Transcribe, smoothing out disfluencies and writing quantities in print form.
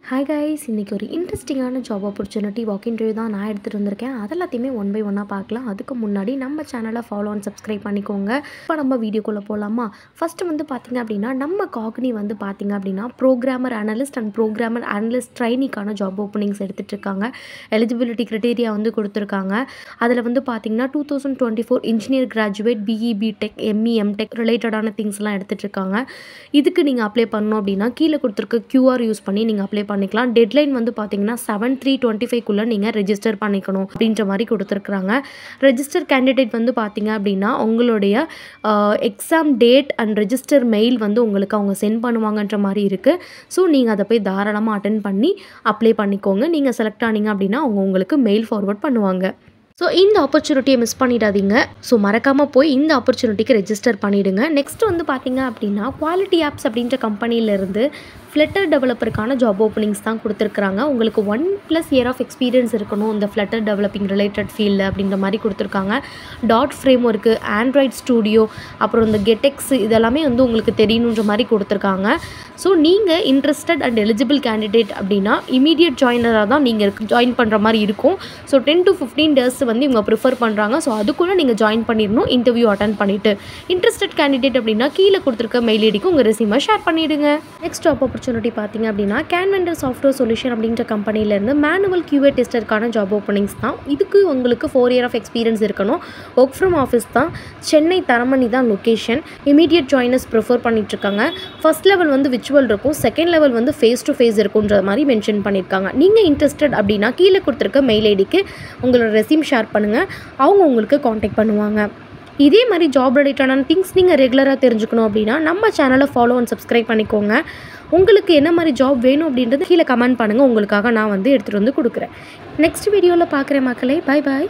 Hi guys, இன்றைக்கி ஒரு இன்ட்ரெஸ்டிங்கான ஜாப் ஆப்பர்ச்சுனிட்டி வாக் இன்டர்வியூ தான் நான் எடுத்துகிட்டு வந்திருக்கேன். அதெல்லாத்தையுமே ஒன் பை ஒன்னாக பார்க்கலாம். அதுக்கு முன்னாடி நம்ம சேனலை ஃபாலோ அண்ட் சப்ஸ்கிரைப் பண்ணிக்கோங்க. இப்போ நம்ம வீடியோக்குள்ளே போகலாமா? ஃபஸ்ட்டு வந்து பார்த்திங்க அப்படின்னா நம்ம காக்னி வந்து பார்த்திங்க அப்படின்னா programmer analyst and programmer analyst ட்ரைனிக்கான ஜாப் ஓப்பனிங்ஸ் எடுத்துகிட்டு இருக்காங்க. எலிஜிபிலிட்டி க்ரைட்டீரியா வந்து கொடுத்துருக்காங்க. அதில் வந்து பார்த்திங்கன்னா 2024 engineer graduate BE BTech ME MTech ரிலேட்டடான திங்ஸ்லாம் எடுத்துகிட்டு இருக்காங்க. இதுக்கு நீங்கள் அப்ளை பண்ணணும் அப்படின்னா கீழே கொடுத்துருக்க QR யூஸ் பண்ணி நீங்கள் அப்ளை பண்ணிக்கலாம். டெட்லைன் வந்து பார்த்தீங்கன்னா 7/3/25 நீங்கள் ரெஜிஸ்டர் பண்ணிக்கணும் அப்படின்ற மாதிரி கொடுத்துருக்குறாங்க. ரெஜிஸ்டர் கேண்டிடேட் வந்து பார்த்தீங்க அப்படின்னா உங்களுடைய exam date and register mail வந்து உங்களுக்கு அவங்க சென்ட் பண்ணுவாங்கன்ற மாதிரி இருக்குது. ஸோ நீங்கள் அதை போய் தாராளமாக அட்டென்ட் பண்ணி அப்ளை பண்ணிக்கோங்க. நீங்கள் செலக்ட் ஆனீங்க அப்படின்னா அவங்க உங்களுக்கு மெயில் ஃபார்வர்ட் பண்ணுவாங்க. ஸோ இந்த ஆப்பர்ச்சுனிட்டியை மிஸ் பண்ணிடாதீங்க. ஸோ மறக்காமல் போய் இந்த ஆப்பர்ச்சுனிட்டிக்கு ரெஜிஸ்டர் பண்ணிவிடுங்க. நெக்ஸ்ட் வந்து பார்த்தீங்க அப்படின்னா குவாலிட்டி ஆப்ஸ் அப்படின்ற கம்பெனியிலேருந்து ஃப்ளட்டர் டெவலப்பருக்கான ஜாப் ஓப்பனிங்ஸ் தான் கொடுத்துருக்குறாங்க. உங்களுக்கு 1+ இயர் ஆஃப் எக்ஸ்பீரியன்ஸ் இருக்கணும் இந்த ஃப்ளட்டர் டெவலப்பிங் ரிலேட்டட் ஃபீல்டில் அப்படின்ற மாதிரி கொடுத்துருக்காங்க. Dot frame work, Android studio, அப்புறம் இந்த கெட்டெக்ஸ் இதெல்லாமே வந்து உங்களுக்கு தெரியணுன்ற மாதிரி கொடுத்துருக்காங்க. ஸோ நீங்கள் இன்ட்ரெஸ்டட் அண்ட் எலிஜிபிள் கேண்டிடேட் அப்படின்னா இமீடியட் ஜாயினராக தான் நீங்கள் ஜாயின் பண்ணுற மாதிரி இருக்கும். ஸோ 10 to 15 days வந்து இவங்க ப்ரிஃபர் பண்ணுறாங்க. ஸோ அதுக்குள்ளே நீங்கள் ஜாயின் பண்ணிடணும் இன்டர்வியூ அட்டன் பண்ணிவிட்டு. இன்ட்ரெஸ்டட் கேண்டிடேட் அப்படின்னா கீழே கொடுத்துருக்க மெயில் ஐடிக்கு உங்கள் ரெஸ்யூமை ஷேர் பண்ணிவிடுங்க. நெக்ஸ்ட் ஜாப் ஆப்பர்ச்சுனிட்டி பார்த்தீங்க அப்படின்னா கேன்வெண்டர் சாஃப்ட்வேர் சொல்யூஷன் அப்படின்ற கம்பெனிலேருந்து மேனுவல் QA டெஸ்டருக்கான ஜாப் ஓப்பனிங்ஸ் தான். இதுக்கு உங்களுக்கு 4 இயர் ஆஃப் எக்ஸ்பீரியன்ஸ் இருக்கணும். ஒர்க் ஃப்ரம் ஆஃபீஸ் தான். சென்னை தரமணி தான் லொக்கேஷன். இமீடியட் ஜாயினர்ஸ் ப்ரிஃபர் பண்ணிட்டுருக்காங்க. ஃபர்ஸ்ட் லெவல் வந்து விர்ச்சுவல் இருக்கும், செகண்ட் லெவல் வந்து ஃபேஸ் டு ஃபேஸ் இருக்குன்ற மாதிரி மென்ஷன் பண்ணியிருக்காங்க. நீங்கள் இன்ட்ரெஸ்டட் அப்படின்னா கீழே கொடுத்துருக்க மெயில் ஐடிக்கு உங்களோட ரெஸ்யூம் ஷேர் பண்ணுங்கள். அவங்க உங்களுக்கு காண்டாக்ட் பண்ணுவாங்க. இதே மாதிரி ஜாப் ரிலேட்டடான திங்ஸ் நீங்கள் ரெகுலராக தெரிஞ்சுக்கணும் அப்படின்னா நம்ம சேனலை ஃபாலோ அண்ட் சப்ஸ்கிரைப் பண்ணிக்கோங்க. உங்களுக்கு என்ன மாதிரி ஜாப் வேணும் அப்படின்றது கீழே கமெண்ட் பண்ணுங்கள். உங்களுக்காக நான் வந்து எடுத்துகிட்டு வந்து கொடுக்குறேன். நெக்ஸ்ட் வீடியோவில் பார்க்குறேன் மக்களே. Bye bye.